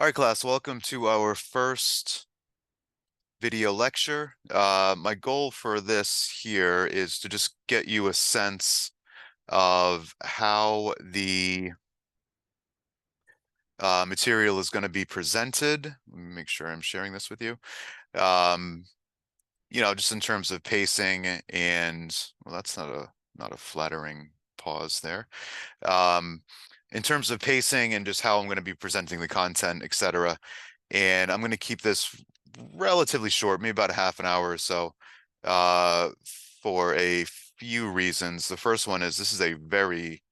All right, class, welcome to our first video lecture. My goal for this here is to just get you a sense of how the material is going to be presented. Let me make sure I'm sharing this with you. Um, just in terms of pacing and, well, that's not a flattering pause there. Um, in terms of pacing and just how I'm going to be presenting the content, etc. And I'm going to keep this relatively short, maybe about a half an hour or so, uh, for a few reasons. The first one is this is a very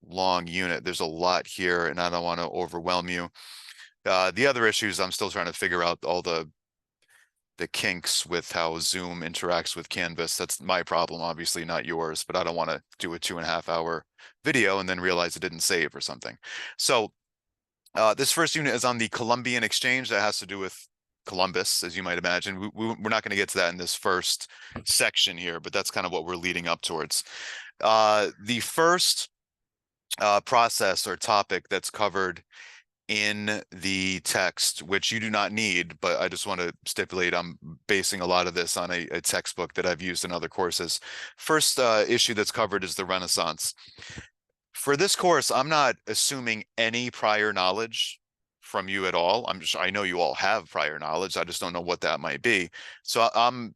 long unit. There's a lot here, and I don't want to overwhelm you. The other issues, I'm still trying to figure out all the kinks with how Zoom interacts with Canvas. That's my problem, obviously, not yours, but I don't want to do a 2.5 hour video and then realize it didn't save or something. So this first unit is on the Columbian exchange. That has to do with Columbus, as you might imagine. We're not going to get to that in this first section here, but that's kind of what we're leading up towards. The first process or topic that's covered in the text, which you do not need, but I just want to stipulate I'm basing a lot of this on a textbook that I've used in other courses. First issue that's covered is the Renaissance. For this course, I'm not assuming any prior knowledge from you at all. I know you all have prior knowledge. I just don't know what that might be. So I'm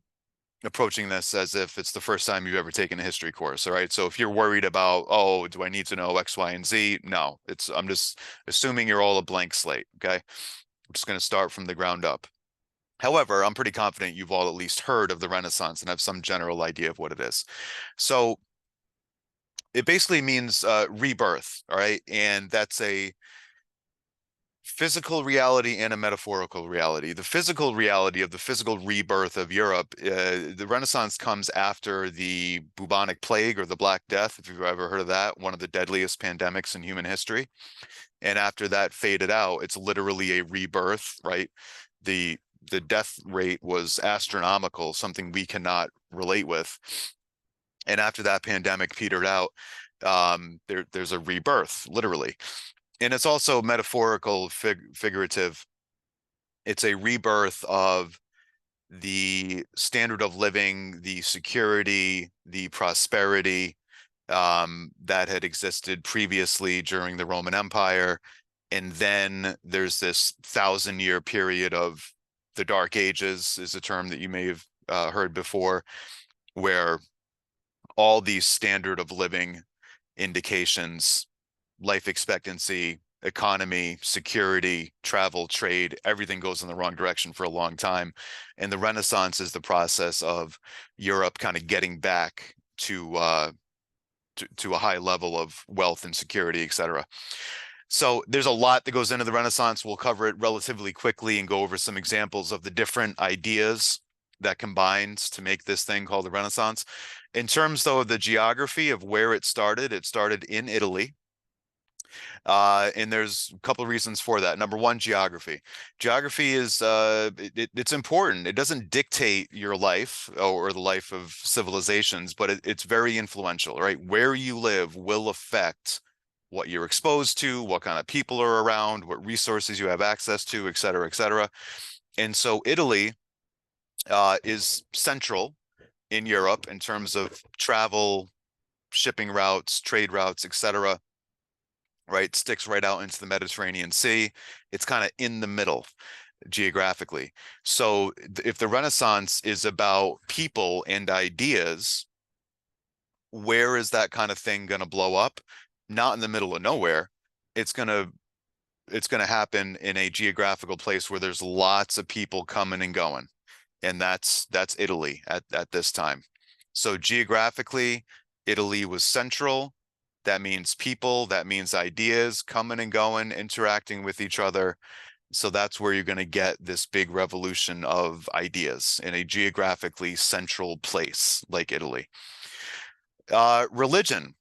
approaching this as if it's the first time you've ever taken a history course. All right. So if you're worried about, oh, do I need to know X, Y, and Z? No, I'm just assuming you're all a blank slate. Okay. I'm just going to start from the ground up. However, I'm pretty confident you've all at least heard of the Renaissance and have some general idea of what it is. So it basically means rebirth. All right. And that's a physical reality and a metaphorical reality. The physical reality of the physical rebirth of Europe, the Renaissance comes after the bubonic plague or the Black Death, if you've ever heard of that, one of the deadliest pandemics in human history. And after that faded out, it's literally a rebirth, right? The death rate was astronomical, something we cannot relate with. And after that pandemic petered out, there's a rebirth, literally. And it's also metaphorical, figurative. It's a rebirth of the standard of living, the security, the prosperity that had existed previously during the Roman Empire. And then there's this 1,000-year period of the Dark Ages, is a term that you may have heard before, where all these standard of living indications, life expectancy, economy, security, travel, trade, everything goes in the wrong direction for a long time. And the Renaissance is the process of Europe kind of getting back to a high level of wealth and security, etc. So there's a lot that goes into the Renaissance. We'll cover it relatively quickly and go over some examples of the different ideas that combines to make this thing called the Renaissance. In terms, though, of the geography of where it started in Italy. And there's a couple of reasons for that. Number one, geography. Geography is it's important. It doesn't dictate your life or the life of civilizations, but it's very influential, right? Where you live will affect what you're exposed to, what kind of people are around, what resources you have access to, et cetera, et cetera. And so Italy is central in Europe in terms of travel, shipping routes, trade routes, et cetera, right? Sticks right out into the Mediterranean Sea. It's kind of in the middle geographically. So if the Renaissance is about people and ideas, where is that kind of thing going to blow up? Not in the middle of nowhere. It's going to happen in a geographical place where there's lots of people coming and going. And that's Italy at this time. So geographically, Italy was central. That means people, that means ideas coming and going, interacting with each other. So that's where you're going to get this big revolution of ideas in a geographically central place like Italy. Religion.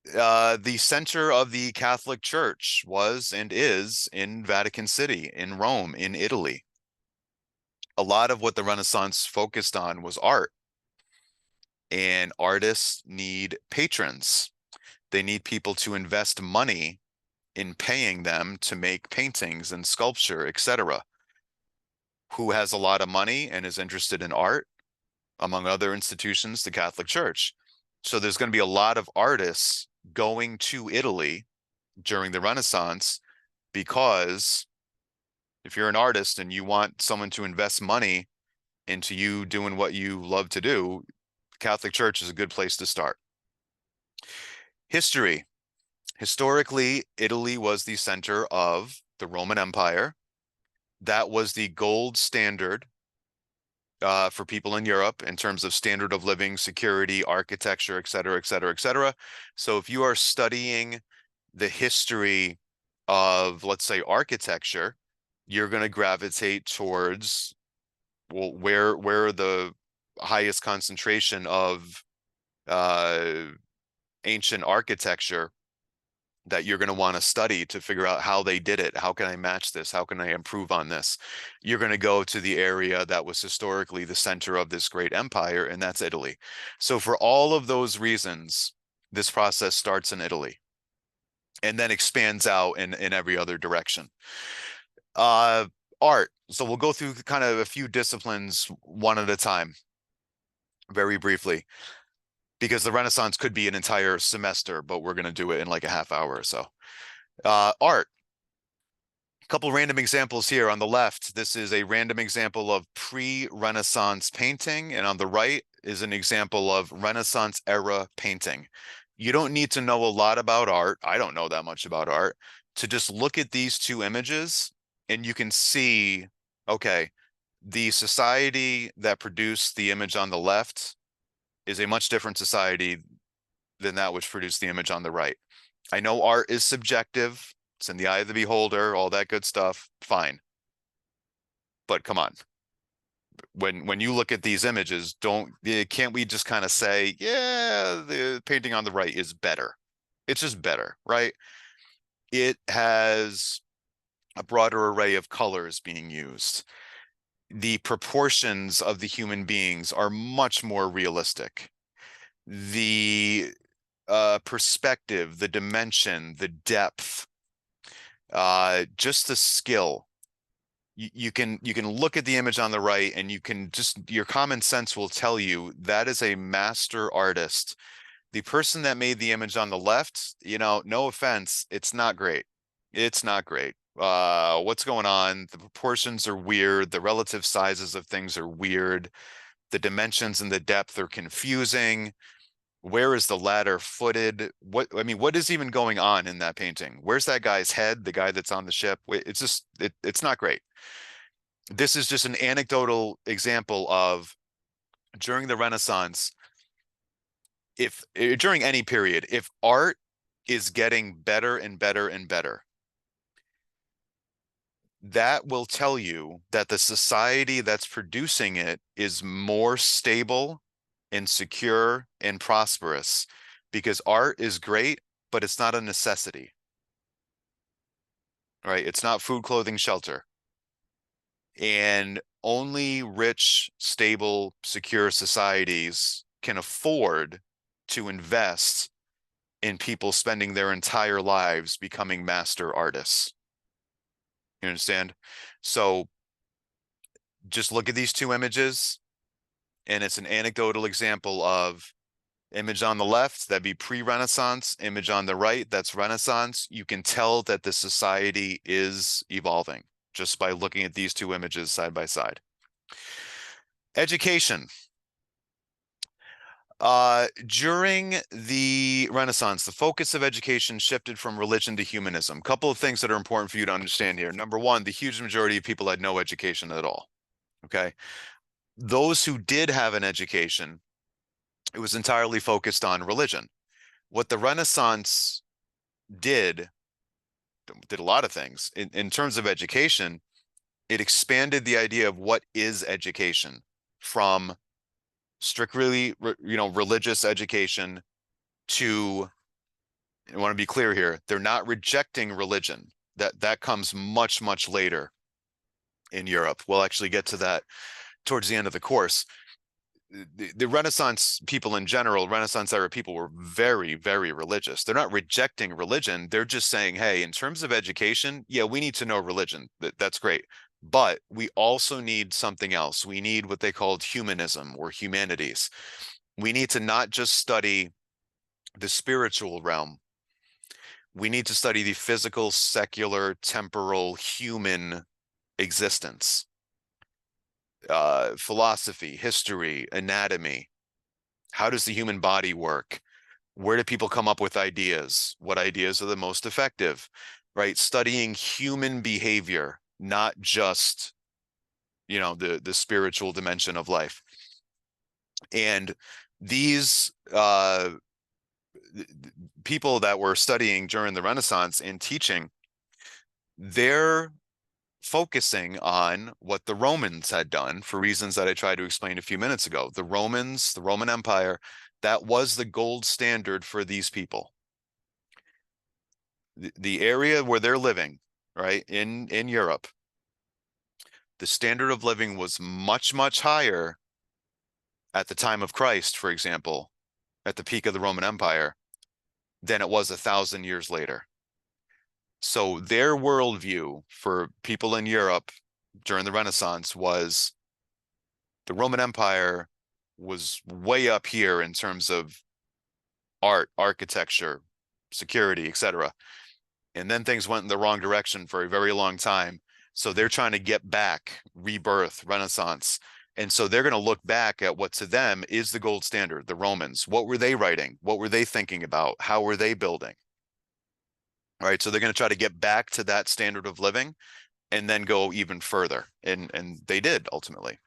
The center of the Catholic Church was and is in Vatican City, in Rome, in Italy. A lot of what the Renaissance focused on was art. And artists need patrons. They need people to invest money in paying them to make paintings and sculpture, etc. Who has a lot of money and is interested in art? Among other institutions, the Catholic Church. So there's going to be a lot of artists going to Italy during the Renaissance, because if you're an artist and you want someone to invest money into you doing what you love to do, the Catholic Church is a good place to start. History. Historically, Italy was the center of the Roman Empire. That was the gold standard for people in Europe in terms of standard of living, security, architecture, et cetera, et cetera, et cetera. So if you are studying the history of, let's say, architecture, you're going to gravitate towards, well, where the highest concentration of uh, ancient architecture that you're going to want to study to figure out how they did it. How can I match this? How can I improve on this? You're going to go to the area that was historically the center of this great empire, and that's Italy. So for all of those reasons, this process starts in Italy and then expands out in every other direction. Art. So we'll go through kind of a few disciplines one at a time, very briefly, because the Renaissance could be an entire semester, but we're going to do it in like a half hour or so. Art. A couple random examples here. On the left, this is a random example of pre-Renaissance painting, and on the right is an example of Renaissance era painting. You don't need to know a lot about art. I don't know that much about art to just look at these two images, and you can see, okay, the society that produced the image on the left is a much different society than that which produced the image on the right. I know art is subjective. It's in the eye of the beholder, all that good stuff. Fine. But come on. When you look at these images, can't we just kind of say, yeah, the painting on the right is better. It's just better, right? It has a broader array of colors being used. The proportions of the human beings are much more realistic. The perspective, the dimension, the depth, just the skill. You can look at the image on the right, and you can just, your common sense will tell you that is a master artist. The person that made the image on the left, no offense, it's not great. It's not great. What's going on? The proportions are weird. The relative sizes of things are weird. The dimensions and the depth are confusing. Where is the ladder footed? What is even going on in that painting? Where's that guy's head, the guy that's on the ship? It's just, it's not great. This is just an anecdotal example of, during the Renaissance, if during any period, if art is getting better and better and better, that will tell you that the society that's producing it is more stable and secure and prosperous, because art is great, but it's not a necessity, right? It's not food, clothing, shelter. And only rich, stable, secure societies can afford to invest in people spending their entire lives becoming master artists. You understand? So just look at these two images, and it's an anecdotal example of image on the left, that'd be pre-Renaissance, image on the right, that's Renaissance. You can tell that the society is evolving just by looking at these two images side by side. Education. During the Renaissance, the focus of education shifted from religion to humanism. A couple of things that are important for you to understand here. Number one, the huge majority of people had no education at all. Okay. Those who did have an education, it was entirely focused on religion. What the Renaissance did a lot of things. In terms of education, it expanded the idea of what is education from strictly, religious education to, I want to be clear here, they're not rejecting religion. That comes much, much later in Europe. We'll actually get to that towards the end of the course. the Renaissance people in general, Renaissance era people were very, very religious. They're not rejecting religion. They're just saying, hey, in terms of education, yeah, we need to know religion. That's great. But we also need something else. We need what they called humanism or humanities. We need to not just study the spiritual realm. We need to study the physical, secular, temporal, human existence, philosophy, history, anatomy. How does the human body work? Where do people come up with ideas? What ideas are the most effective? Right? Studying human behavior, not just, the spiritual dimension of life. And these people that were studying during the Renaissance and teaching, they're focusing on what the Romans had done for reasons that I tried to explain a few minutes ago. The Romans, the Roman Empire, that was the gold standard for these people. The area where they're living, right, in Europe, the standard of living was much, much higher at the time of Christ, for example, at the peak of the Roman Empire, than it was 1,000 years later. So their worldview for people in Europe during the Renaissance was the Roman Empire was way up here in terms of art, architecture, security, etc. And then things went in the wrong direction for a very long time. So they're trying to get back, rebirth, Renaissance. And so they're going to look back at what to them is the gold standard, the Romans. What were they writing? What were they thinking about? How were they building? All right. So they're going to try to get back to that standard of living and then go even further. And they did ultimately.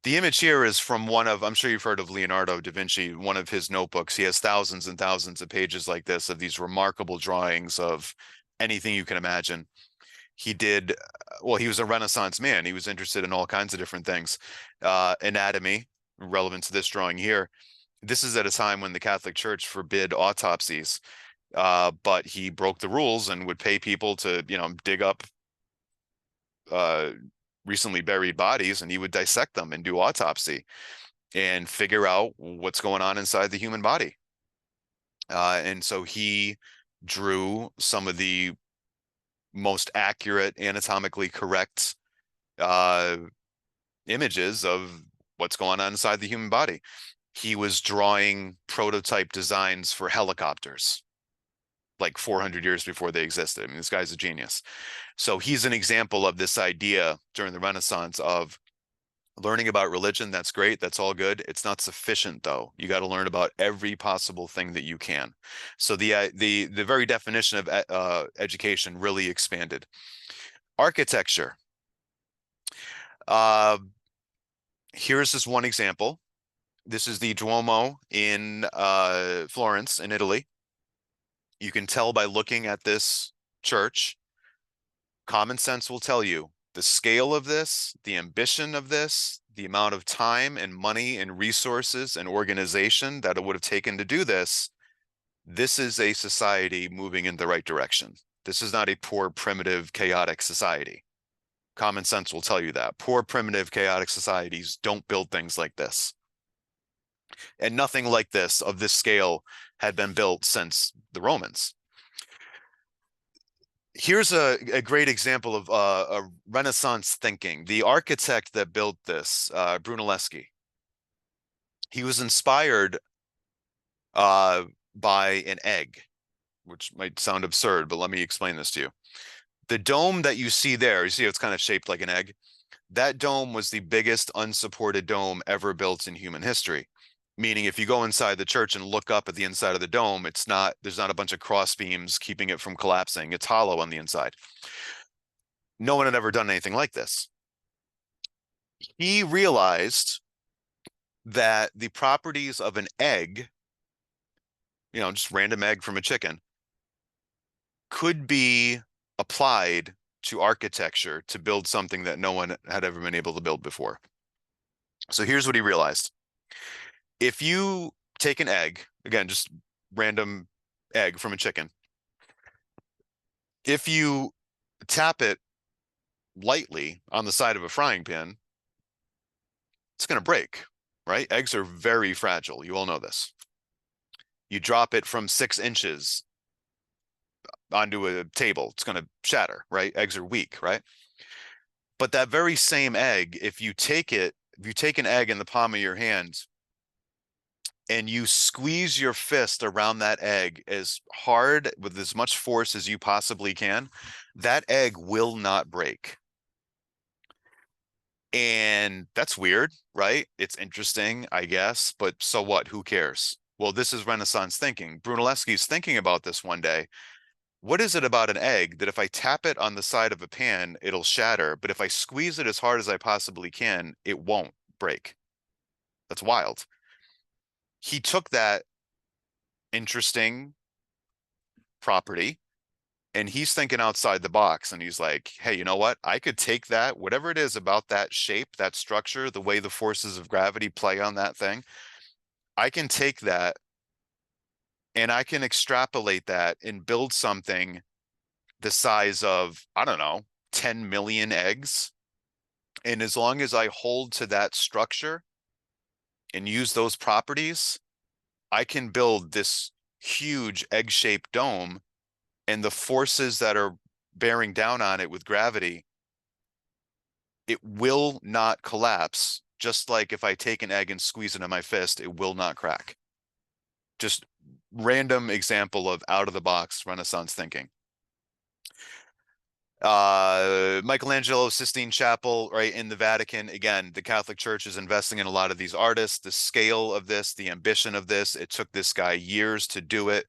The image here is from one of, I'm sure you've heard of Leonardo da Vinci, one of his notebooks. He has thousands and thousands of pages like this of these remarkable drawings of anything you can imagine. He did, well, he was a Renaissance man. He was interested in all kinds of different things. Anatomy, relevant to this drawing here. This is at a time when the Catholic Church forbid autopsies, but he broke the rules and would pay people to, dig up uh, recently buried bodies, and he would dissect them and do autopsy and figure out what's going on inside the human body. And so he drew some of the most accurate, anatomically correct images of what's going on inside the human body. He was drawing prototype designs for helicopters like 400 years before they existed. I mean, this guy's a genius. So he's an example of this idea during the Renaissance of learning about religion. That's great. That's all good. It's not sufficient, though. You got to learn about every possible thing that you can. So the very definition of education really expanded. Architecture. Here's this one example. This is the Duomo in Florence in Italy. You can tell by looking at this church. Common sense will tell you the scale of this, the ambition of this, the amount of time and money and resources and organization that it would have taken to do this. This is a society moving in the right direction. This is not a poor, primitive, chaotic society. Common sense will tell you that. Poor, primitive, chaotic societies don't build things like this. And nothing like this of this scale had been built since the Romans. Here's a great example of a Renaissance thinking. The architect that built this, Brunelleschi, he was inspired by an egg, which might sound absurd, but let me explain this to you. The dome that you see there, you see it's kind of shaped like an egg. That dome was the biggest unsupported dome ever built in human history. Meaning if you go inside the church and look up at the inside of the dome, there's not a bunch of cross beams keeping it from collapsing. It's hollow on the inside. No one had ever done anything like this. He realized that the properties of an egg, just random egg from a chicken, could be applied to architecture to build something that no one had ever been able to build before. So here's what he realized. If you take an egg, again, just random egg from a chicken, if you tap it lightly on the side of a frying pan, it's going to break. right? Eggs are very fragile. You all know this. You drop it from 6 inches onto a table, it's going to shatter, right? Eggs are weak, right? But that very same egg, if you take an egg in the palm of your hand and you squeeze your fist around that egg as hard with as much force as you possibly can, that egg will not break. And that's weird, right? It's interesting, I guess, but so what? Who cares? Well, this is Renaissance thinking. Brunelleschi's thinking about this one day. What is it about an egg that if I tap it on the side of a pan, it'll shatter, but if I squeeze it as hard as I possibly can, it won't break? That's wild. He took that interesting property and he's thinking outside the box and he's like, hey, you know what? I could take that, whatever it is about that shape, that structure, the way the forces of gravity play on that thing, I can take that and I can extrapolate that and build something the size of, I don't know, 10 million eggs. And as long as I hold to that structure and use those properties, I can build this huge egg-shaped dome, and the forces that are bearing down on it with gravity, it will not collapse. Just like if I take an egg and squeeze it in my fist, it will not crack. Just random example of out of the box Renaissance thinking. Michelangelo's Sistine Chapel, right, in the Vatican. Again, the Catholic Church is investing in a lot of these artists. The scale of this, the ambition of this, it took this guy years to do it.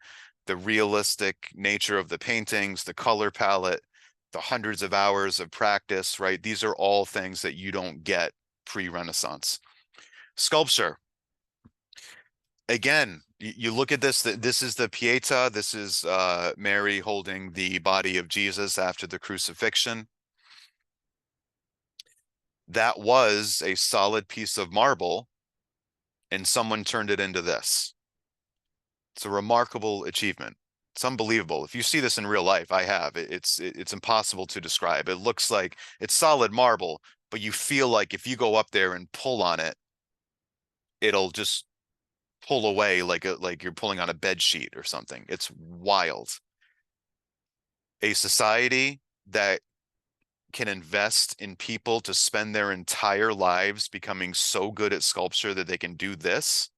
The realistic nature of the paintings, the color palette, the hundreds of hours of practice, right? These are all things that you don't get pre-Renaissance. Sculpture. Again, you look at this, this is the Pietà, this is Mary holding the body of Jesus after the crucifixion. That was a solid piece of marble and someone turned it into this. It's a remarkable achievement. It's unbelievable. If you see this in real life, I have, it's impossible to describe. It looks like it's solid marble, but you feel like if you go up there and pull on it, it'll just pull away like you're pulling on a bed sheet or something. It's wild. A society that can invest in people to spend their entire lives becoming so good at sculpture that they can do this,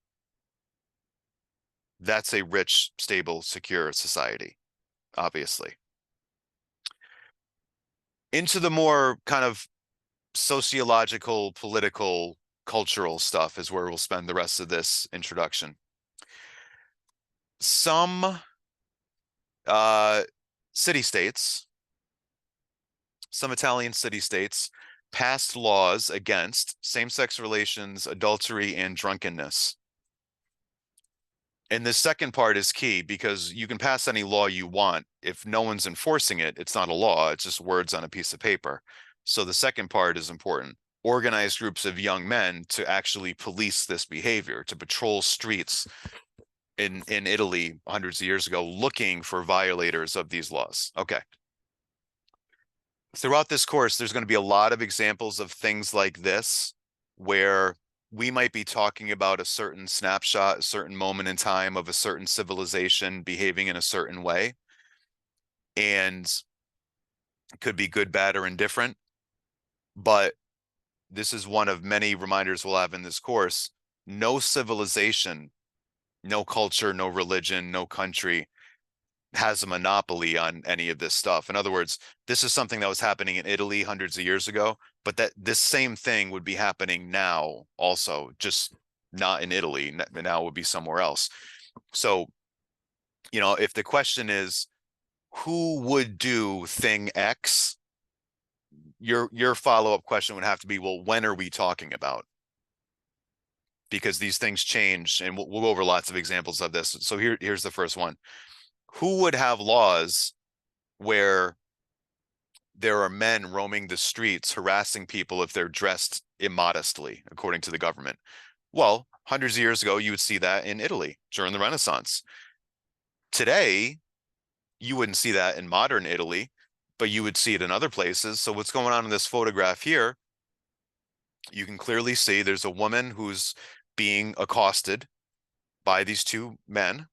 that's a rich, stable, secure society, obviously. Into the more kind of sociological, political, cultural stuff is where we'll spend the rest of this introduction. Some city-states, some Italian city-states passed laws against same-sex relations, adultery, and drunkenness. And the second part is key because you can pass any law you want. If no one's enforcing it, it's not a law, it's just words on a piece of paper. So the second part is important. Organize groups of young men to actually police this behavior, to patrol streets in Italy hundreds of years ago, looking for violators of these laws. Okay. Throughout this course, there's going to be a lot of examples of things like this, where we might be talking about a certain snapshot, a certain moment in time of a certain civilization behaving in a certain way. And it could be good, bad, or indifferent. But this is one of many reminders we'll have in this course. No civilization, no culture, no religion, no country has a monopoly on any of this stuff. In other words, this is something that was happening in Italy hundreds of years ago, but that this same thing would be happening now also, just not in Italy. Now it would be somewhere else. So, you know, if the question is who would do thing X, your follow-up question would have to be, well, when are we talking about? Because these things change, and we'll go over lots of examples of this. So here's the first one. Who would have laws where there are men roaming the streets harassing people if they're dressed immodestly, according to the government? Well, hundreds of years ago, you would see that in Italy during the Renaissance. Today, you wouldn't see that in modern Italy, but you would see it in other places. So what's going on in this photograph here, you can clearly see there's a woman who's being accosted by these two men.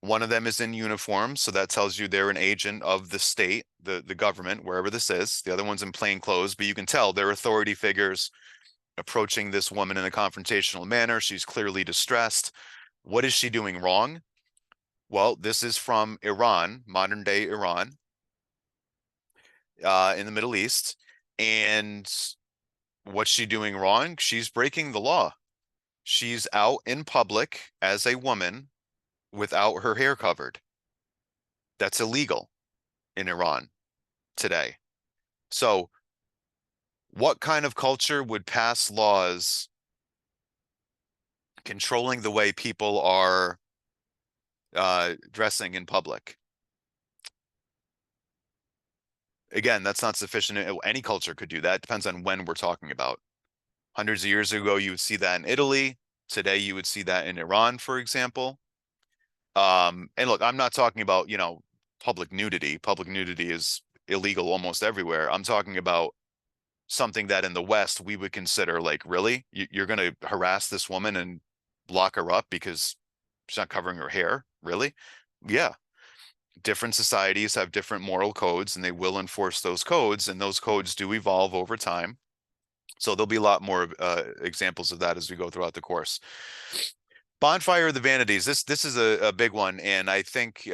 One of them is in uniform, so that tells you they're an agent of the state, the government, wherever this is. The other one's in plain clothes, but you can tell they're authority figures approaching this woman in a confrontational manner. She's clearly distressed. What is she doing wrong? Well, this is from Iran, modern day Iran, in the Middle East. And what's she doing wrong? She's breaking the law. She's out in public as a woman without her hair covered. That's illegal in Iran today. So, what kind of culture would pass laws controlling the way people are dressing in public? Again, that's not sufficient. Any culture could do that. It depends on when we're talking about. Hundreds of years ago, you would see that in Italy. Today, you would see that in Iran, for example. And look, I'm not talking about, public nudity. Public nudity is illegal almost everywhere. I'm talking about something that in the West we would consider like, really? You're going to harass this woman and lock her up because she's not covering her hair? Really? Yeah. Different societies have different moral codes and they will enforce those codes, and those codes do evolve over time. So there'll be a lot more examples of that as we go throughout the course. Bonfire of the Vanities. This is a big one, and I think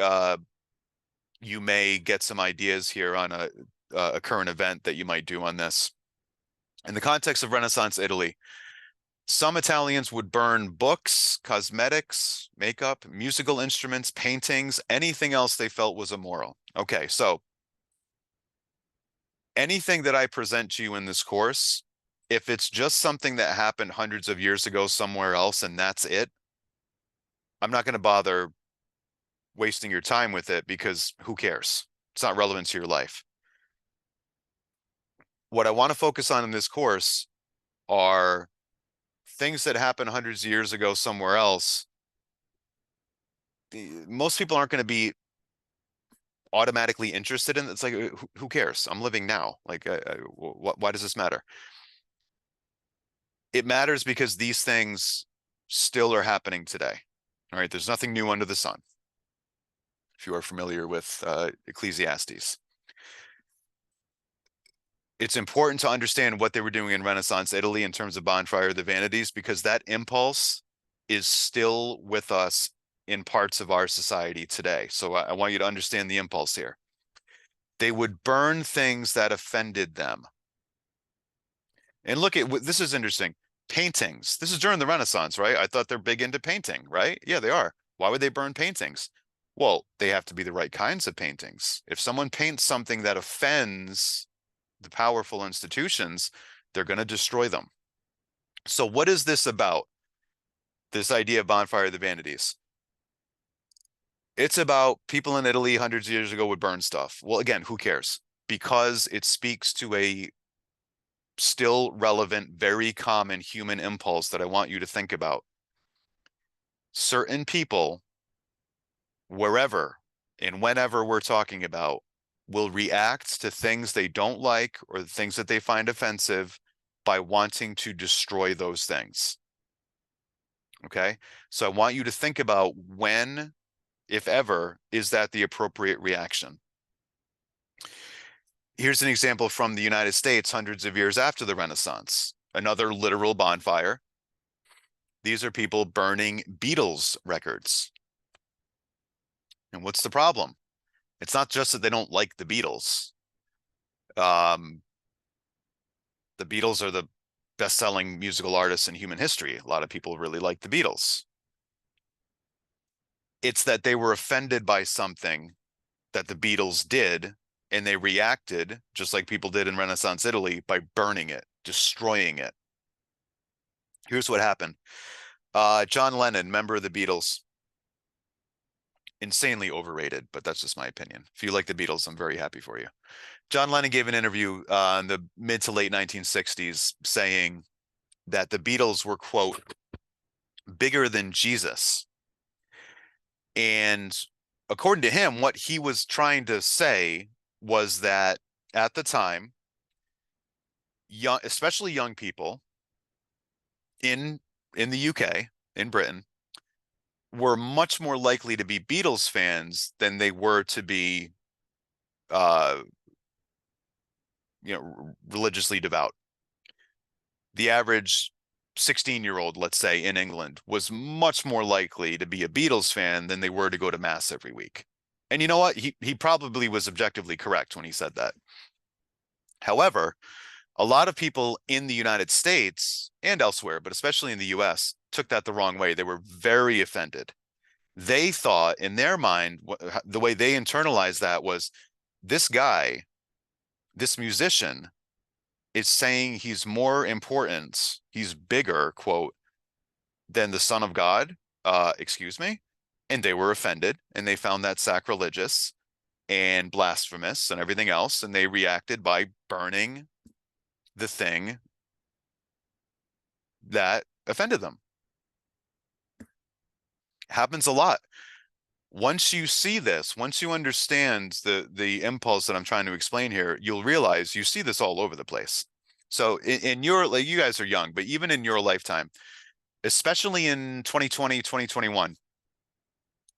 you may get some ideas here on a current event that you might do on this. In the context of Renaissance Italy, some Italians would burn books, cosmetics, makeup, musical instruments, paintings, anything else they felt was immoral. Okay, so anything that I present to you in this course, if it's just something that happened hundreds of years ago somewhere else and that's it, I'm not going to bother wasting your time with it because who cares? It's not relevant to your life. What I want to focus on in this course are things that happened hundreds of years ago somewhere else. Most people aren't going to be automatically interested in. It's like, who cares? I'm living now. Like, why does this matter? It matters because these things still are happening today. All right, there's nothing new under the sun. If you are familiar with Ecclesiastes, it's important to understand what they were doing in Renaissance Italy in terms of Bonfire of the Vanities, because that impulse is still with us in parts of our society today. So I want you to understand the impulse here. They would burn things that offended them. And look at this is interesting. Paintings. This is during the Renaissance, right? I thought they're big into painting, right? Yeah, they are. Why would they burn paintings? Well, they have to be the right kinds of paintings. If someone paints something that offends the powerful institutions, they're going to destroy them. So what is this about? This idea of Bonfire of the Vanities. It's about people in Italy hundreds of years ago would burn stuff. Well, again, who cares? Because it speaks to a still relevant, very common human impulse that I want you to think about. Certain people, wherever and whenever we're talking about, will react to things they don't like or the things that they find offensive by wanting to destroy those things. Okay? So I want you to think about when, if ever, is that the appropriate reaction? Here's an example from the United States hundreds of years after the Renaissance. Another literal bonfire. These are people burning Beatles records. And what's the problem? It's not just that they don't like the Beatles. The Beatles are the best-selling musical artists in human history. A lot of people really like the Beatles. It's that they were offended by something that the Beatles did, and they reacted, just like people did in Renaissance Italy, by burning it, destroying it. Here's what happened. John Lennon, member of the Beatles, insanely overrated, but that's just my opinion. If you like the Beatles, I'm very happy for you. John Lennon gave an interview in the mid to late 1960s saying that the Beatles were, quote, bigger than Jesus. And according to him, what he was trying to say was that at the time, young, especially young people in in the UK, in Britain, were much more likely to be Beatles fans than they were to be, uh, religiously devout. The average 16-year-old, let's say, in England was much more likely to be a Beatles fan than they were to go to mass every week. And you know what? He probably was objectively correct when he said that. However, a lot of people in the United States and elsewhere, but especially in the US, took that the wrong way. They were very offended. They thought in their mind, the way they internalized that was, this guy, this musician, is saying he's more important, he's bigger, quote, than the Son of God. Excuse me. And they were offended, and they found that sacrilegious and blasphemous and everything else. And they reacted by burning the thing that offended them. Happens a lot. Once you see this, once you understand the impulse that I'm trying to explain here, you'll realize you see this all over the place. So in your, like, you guys are young, but even in your lifetime, especially in 2020, 2021,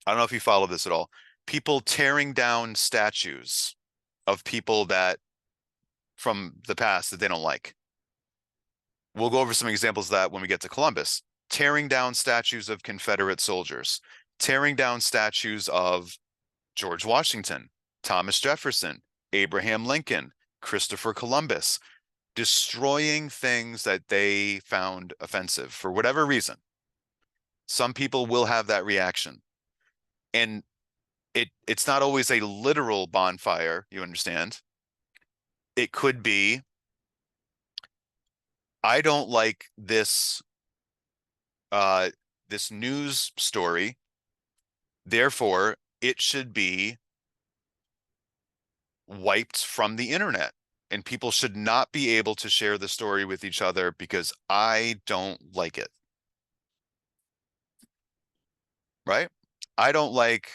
I don't know if you follow this at all, people tearing down statues of people that from the past that they don't like. We'll go over some examples of that when we get to Columbus. Tearing down statues of Confederate soldiers, tearing down statues of George Washington, Thomas Jefferson, Abraham Lincoln, Christopher Columbus, destroying things that they found offensive for whatever reason. Some people will have that reaction. And it's not always a literal bonfire, you understand? It could be, I don't like this news story, therefore it should be wiped from the internet, and people should not be able to share the story with each other because I don't like it. Right? I don't like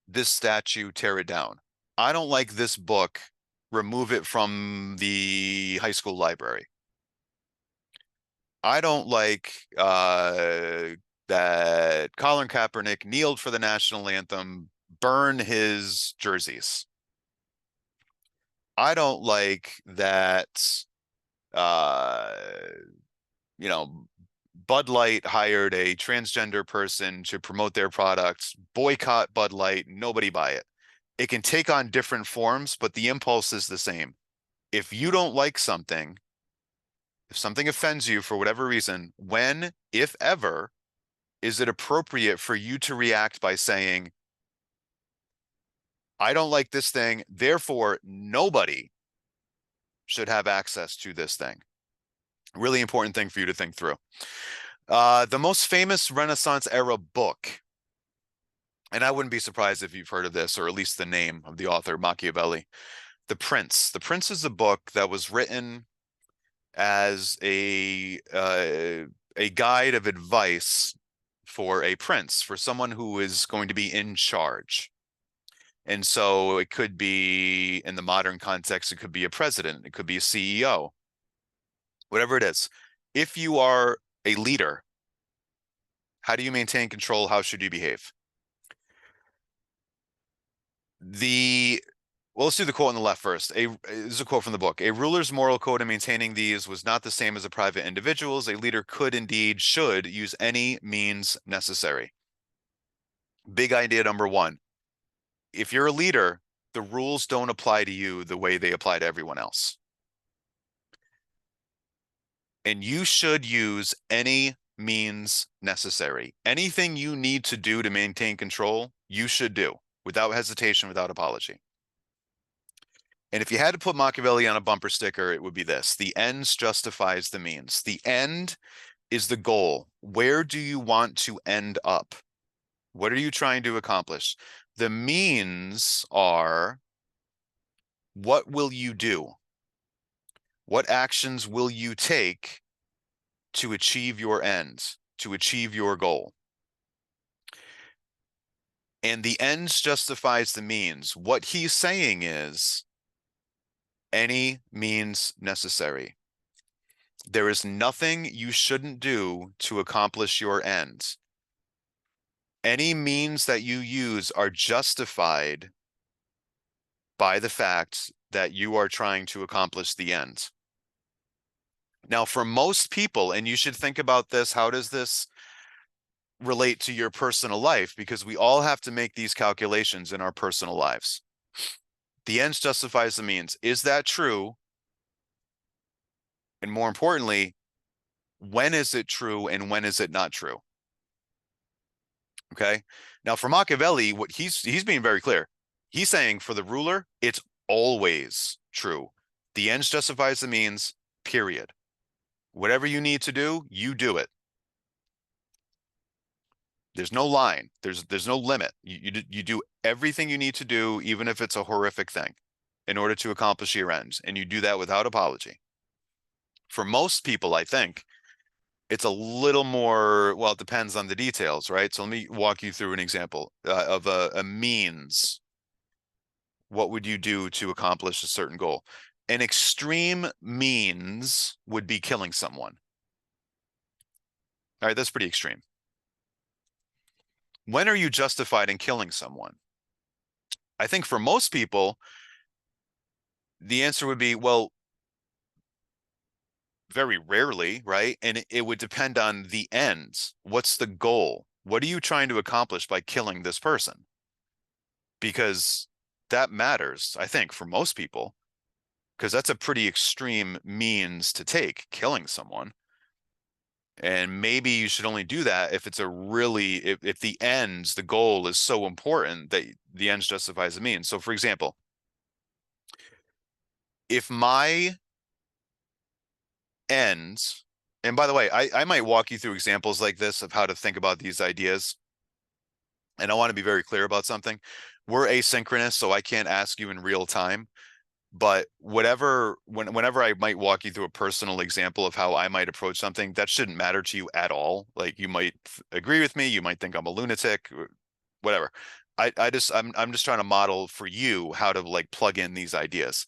this statue, tear it down. I don't like this book, remove it from the high school library. I don't like that Colin Kaepernick kneeled for the national anthem, burn his jerseys. I don't like that, uh, you know, Bud Light hired a transgender person to promote their products. Boycott Bud Light, nobody buy it. It can take on different forms, but the impulse is the same. If you don't like something, if something offends you for whatever reason, when, if ever, is it appropriate for you to react by saying, I don't like this thing, therefore nobody should have access to this thing? Really important thing for you to think through. The most famous Renaissance era book, and I wouldn't be surprised if you've heard of this, or at least the name of the author, Machiavelli, The Prince. The Prince is a book that was written as a guide of advice for a prince, for someone who is going to be in charge. And so it could be, in the modern context, it could be a president, it could be a CEO, whatever it is. If you are a leader, how do you maintain control? How should you behave? Well, let's do the quote on the left first. This is a quote from the book. A ruler's moral code in maintaining these was not the same as a private individual's. A leader could, indeed should, use any means necessary. Big idea number one. If you're a leader, the rules don't apply to you the way they apply to everyone else. And you should use any means necessary. Anything you need to do to maintain control, you should do without hesitation, without apology. And if you had to put Machiavelli on a bumper sticker, it would be this: the ends justifies the means. The end is the goal. Where do you want to end up? What are you trying to accomplish? The means are, what will you do? What actions will you take to achieve your ends, to achieve your goal? And the ends justifies the means. What he's saying is any means necessary. There is nothing you shouldn't do to accomplish your ends. Any means that you use are justified by the fact that you are trying to accomplish the end. Now, for most people, and you should think about this, how does this relate to your personal life? Because we all have to make these calculations in our personal lives. The ends justifies the means. Is that true? And more importantly, when is it true and when is it not true? Okay. Now for Machiavelli, what he's being very clear. He's saying for the ruler, it's always true. The ends justifies the means, period. Whatever you need to do, you do it. There's no line. There's no limit. You do everything you need to do, even if it's a horrific thing, in order to accomplish your ends. And you do that without apology. For most people, I think, it's a little more, well, it depends on the details, right? So let me walk you through an example of a means. What would you do to accomplish a certain goal? An extreme means would be killing someone. All right, that's pretty extreme. When are you justified in killing someone? I think for most people, the answer would be, well, very rarely, right? And it would depend on the ends. What's the goal? What are you trying to accomplish by killing this person? Because that matters, I think, for most people, because that's a pretty extreme means to take, killing someone. And maybe you should only do that if it's a really, if the ends, the goal is so important that the ends justifies the means. So for example, if my ends, and by the way, I might walk you through examples like this of how to think about these ideas. And I want to be very clear about something. We're asynchronous, so I can't ask you in real time. But whenever I might walk you through a personal example of how I might approach something, that shouldn't matter to you at all. Like you might agree with me, you might think I'm a lunatic, whatever. I'm just trying to model for you how to like plug in these ideas.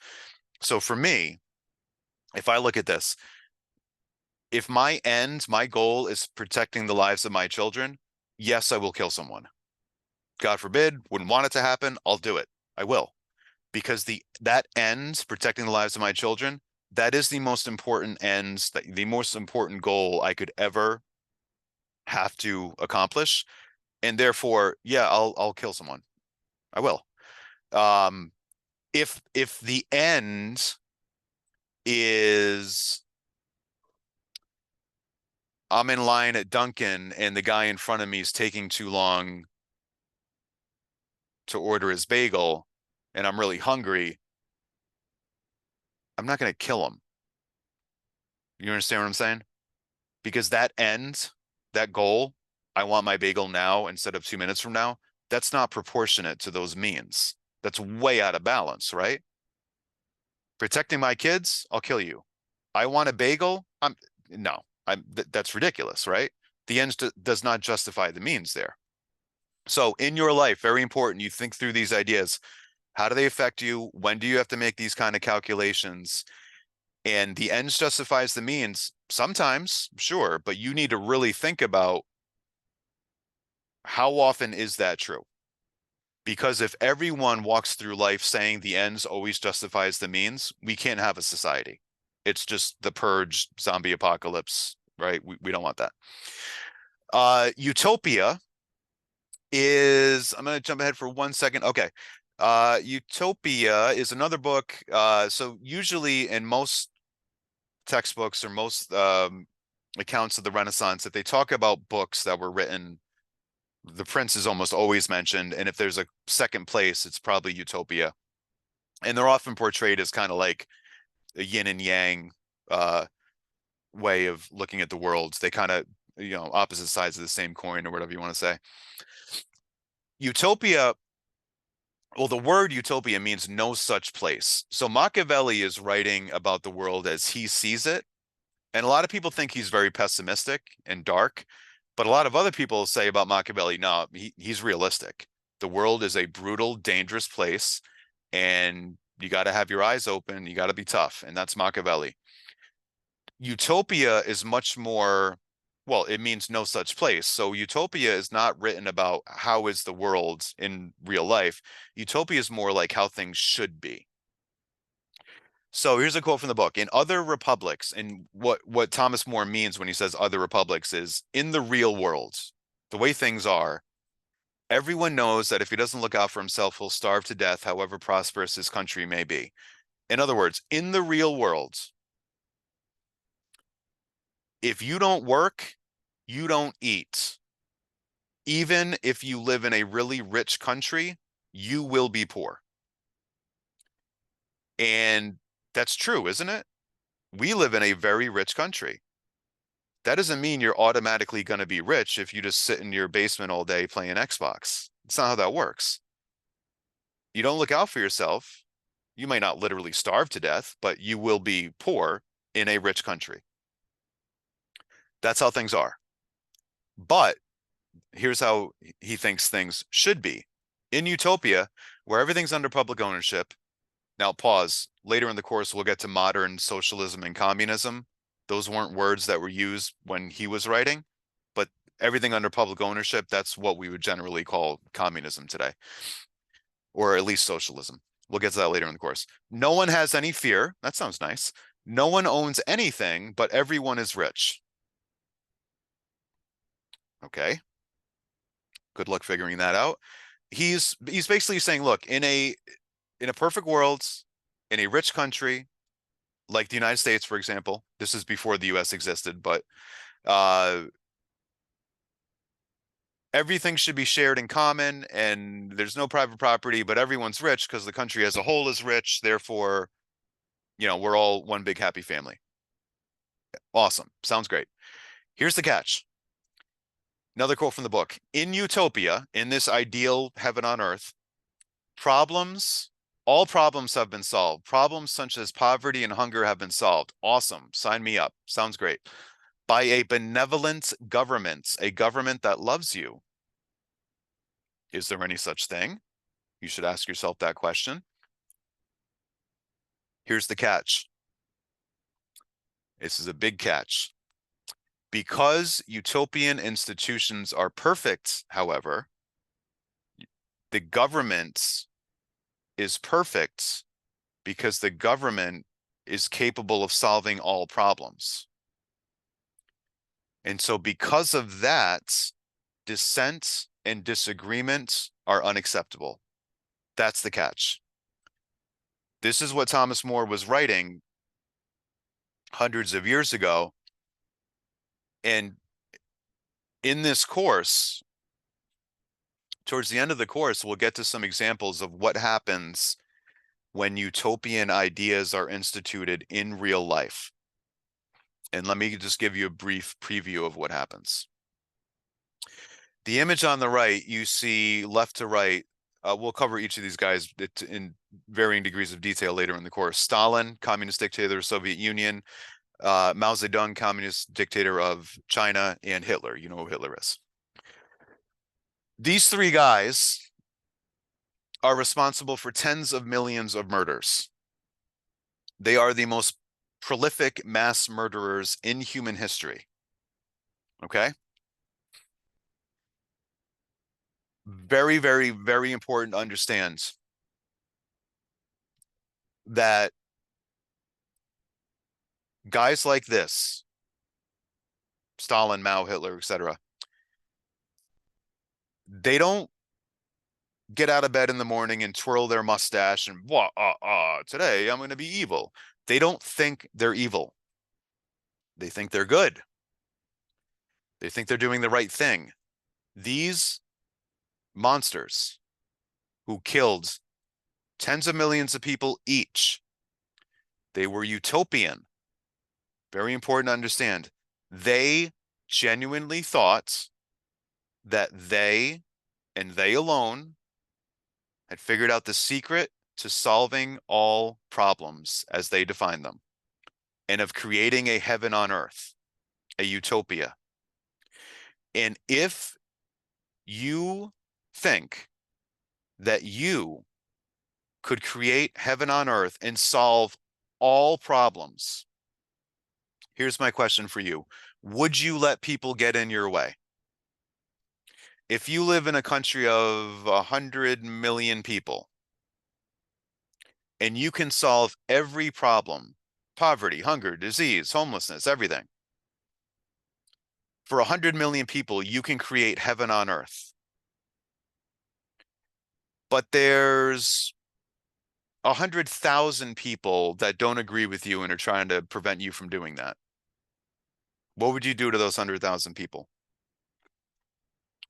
So for me, if I look at this, if my goal is protecting the lives of my children, yes, I will kill someone. God forbid, wouldn't want it to happen, I'll do it. I will. Because that ends protecting the lives of my children, that is the most important ends, the most important goal I could ever have to accomplish. And therefore, yeah, I'll kill someone. I will. Um, if the end is I'm in line at Dunkin' and the guy in front of me is taking too long to order his bagel and I'm really hungry, I'm not going to kill him. You understand what I'm saying? Because that end, that goal, I want my bagel now instead of 2 minutes from now, that's not proportionate to those means. That's way out of balance, right? Protecting my kids, I'll kill you. I want a bagel, no, that's ridiculous, right? The end does not justify the means there. So in your life, very important, you think through these ideas. How do they affect you? When do you have to make these kind of calculations? And the ends justifies the means sometimes, sure, but you need to really think about how often is that true? Because if everyone walks through life saying the ends always justifies the means, we can't have a society. It's just the purge, zombie apocalypse, right? We don't want that. Utopia is, I'm going to jump ahead for 1 second. Okay. Utopia is another book. So usually in most textbooks or most accounts of the Renaissance, if they talk about books that were written, the prince is almost always mentioned. And if there's a second place, it's probably Utopia. And they're often portrayed as kind of like a yin and yang way of looking at the world. They kind of, opposite sides of the same coin or whatever you want to say. Utopia, well, the word utopia means no such place. So Machiavelli is writing about the world as he sees it. And a lot of people think he's very pessimistic and dark. But a lot of other people say about Machiavelli, no, he's realistic. The world is a brutal, dangerous place. And you got to have your eyes open. You got to be tough. And that's Machiavelli. Utopia is much more, well, it means no such place. So utopia is not written about how is the world in real life. Utopia is more like how things should be. So here's a quote from the book. In other republics, and what Thomas More means when he says other republics is in the real world, the way things are, everyone knows that if he doesn't look out for himself, he'll starve to death, however prosperous his country may be. In other words, in the real world, if you don't work, you don't eat. Even if you live in a really rich country, you will be poor. And that's true, isn't it? We live in a very rich country. That doesn't mean you're automatically going to be rich if you just sit in your basement all day playing Xbox. It's not how that works. You don't look out for yourself. You might not literally starve to death, but you will be poor in a rich country. That's how things are. But here's how he thinks things should be. In utopia, where everything's under public ownership. Now, pause. Later in the course, we'll get to modern socialism and communism. Those weren't words that were used when he was writing, but everything under public ownership, that's what we would generally call communism today, or at least socialism. We'll get to that later in the course. No one has any fear. That sounds nice. No one owns anything, but everyone is rich. Okay. Good luck figuring that out. He's basically saying, look, in a perfect world, in a rich country, like the United States, for example, this is before the US existed, but uh, everything should be shared in common and there's no private property, but everyone's rich because the country as a whole is rich. Therefore, we're all one big happy family. Awesome. Sounds great. Here's the catch. Another quote from the book. In utopia, in this ideal heaven on earth, all problems have been solved. Problems such as poverty and hunger have been solved. Awesome. Sign me up. Sounds great. By a benevolent government, a government that loves you. Is there any such thing? You should ask yourself that question. Here's the catch. This is a big catch. Because utopian institutions are perfect, however, the government is perfect because the government is capable of solving all problems. And so because of that, dissent and disagreement are unacceptable. That's the catch. This is what Thomas More was writing hundreds of years ago. And in this course, towards the end of the course, we'll get to some examples of what happens when utopian ideas are instituted in real life. And let me just give you a brief preview of what happens. The image on the right, you see left to right. We'll cover each of these guys in varying degrees of detail later in the course. Stalin, communist dictator of the Soviet Union, Mao Zedong, communist dictator of China, and Hitler. You know who Hitler is. These three guys are responsible for tens of millions of murders. They are the most prolific mass murderers in human history. Okay? Very, very, very important to understand that guys like this, Stalin, Mao, Hitler, etc., they don't get out of bed in the morning and twirl their mustache and today I'm going to be evil. They don't think they're evil. They think they're good. They think they're doing the right thing. These monsters who killed tens of millions of people each, they were utopian. Very important to understand. They genuinely thought that they and they alone had figured out the secret to solving all problems as they define them and of creating a heaven on earth, a utopia. And if you think that you could create heaven on earth and solve all problems, Here's my question for you. Would you let people get in your way? If you live in a country of 100 million people and you can solve every problem, poverty, hunger, disease, homelessness, everything, for 100 million people, you can create heaven on earth. But there's 100,000 people that don't agree with you and are trying to prevent you from doing that. What would you do to those 100,000 people?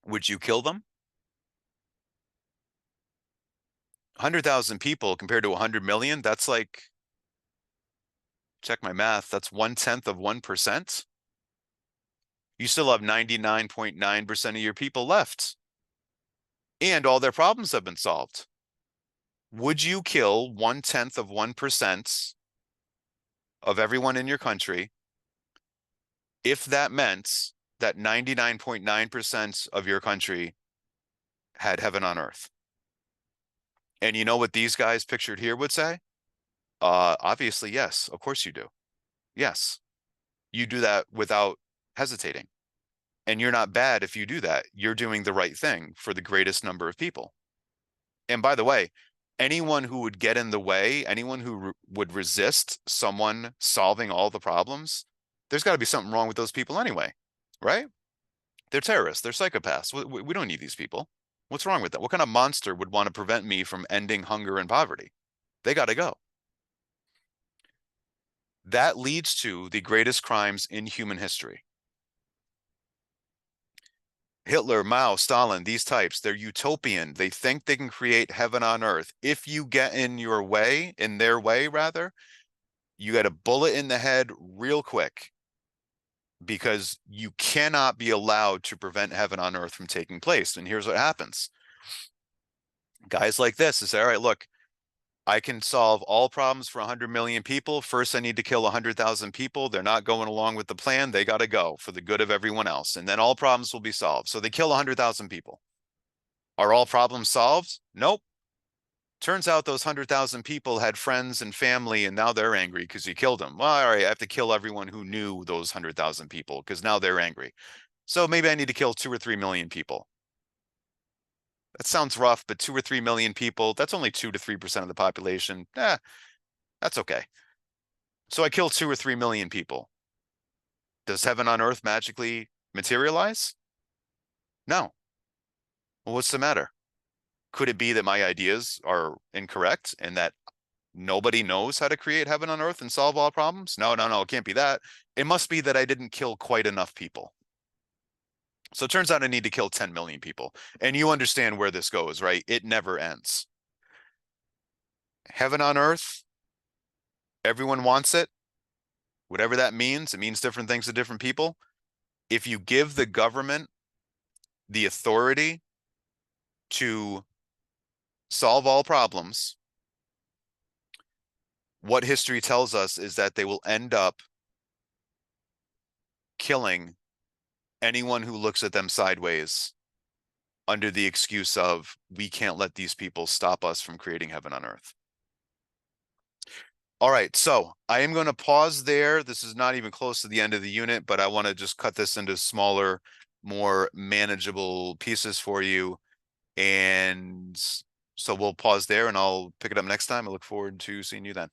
Would you kill them? 100,000 people compared to 100 million, that's like, check my math, that's 1/10 of 1%. You still have 99.9% of your people left, and all their problems have been solved. Would you kill 1/10 of 1% of everyone in your country if that meant that 99.9% of your country had heaven on earth? And you know what these guys pictured here would say? Obviously, yes. Of course you do. Yes. You do that without hesitating. And you're not bad if you do that. You're doing the right thing for the greatest number of people. And by the way, anyone who would get in the way, anyone who would resist someone solving all the problems, there's got to be something wrong with those people anyway, right? They're terrorists. They're psychopaths. We don't need these people. What's wrong with that? What kind of monster would want to prevent me from ending hunger and poverty? They got to go. That leads to the greatest crimes in human history. Hitler, Mao, Stalin, these types, they're utopian. They think they can create heaven on earth. If you get in your way, in their way rather, you get a bullet in the head real quick, because you cannot be allowed to prevent heaven on earth from taking place. And here's what happens. Guys like this say, all right, look, I can solve all problems for 100 million people. First, I need to kill 100,000 people. They're not going along with the plan. They got to go for the good of everyone else. And then all problems will be solved. So they kill 100,000 people. Are all problems solved? Nope. Turns out those 100,000 people had friends and family, and now they're angry because you killed them. Well, all right, I have to kill everyone who knew those 100,000 people because now they're angry. So maybe I need to kill 2 or 3 million people. That sounds rough, but 2 or 3 million people, that's only 2 to 3% of the population. That's okay. So I kill 2 or 3 million people. Does heaven on earth magically materialize? No. Well, what's the matter? Could it be that my ideas are incorrect and that nobody knows how to create heaven on earth and solve all problems? No, it can't be that. It must be that I didn't kill quite enough people. So it turns out I need to kill 10 million people. And you understand where this goes, right? It never ends. Heaven on earth, everyone wants it. Whatever that means, it means different things to different people. If you give the government the authority to solve all problems, what history tells us is that they will end up killing anyone who looks at them sideways under the excuse of, we can't let these people stop us from creating heaven on earth. All right, so I am going to pause there. This is not even close to the end of the unit, but I want to just cut this into smaller, more manageable pieces for you. And so we'll pause there and I'll pick it up next time. I look forward to seeing you then.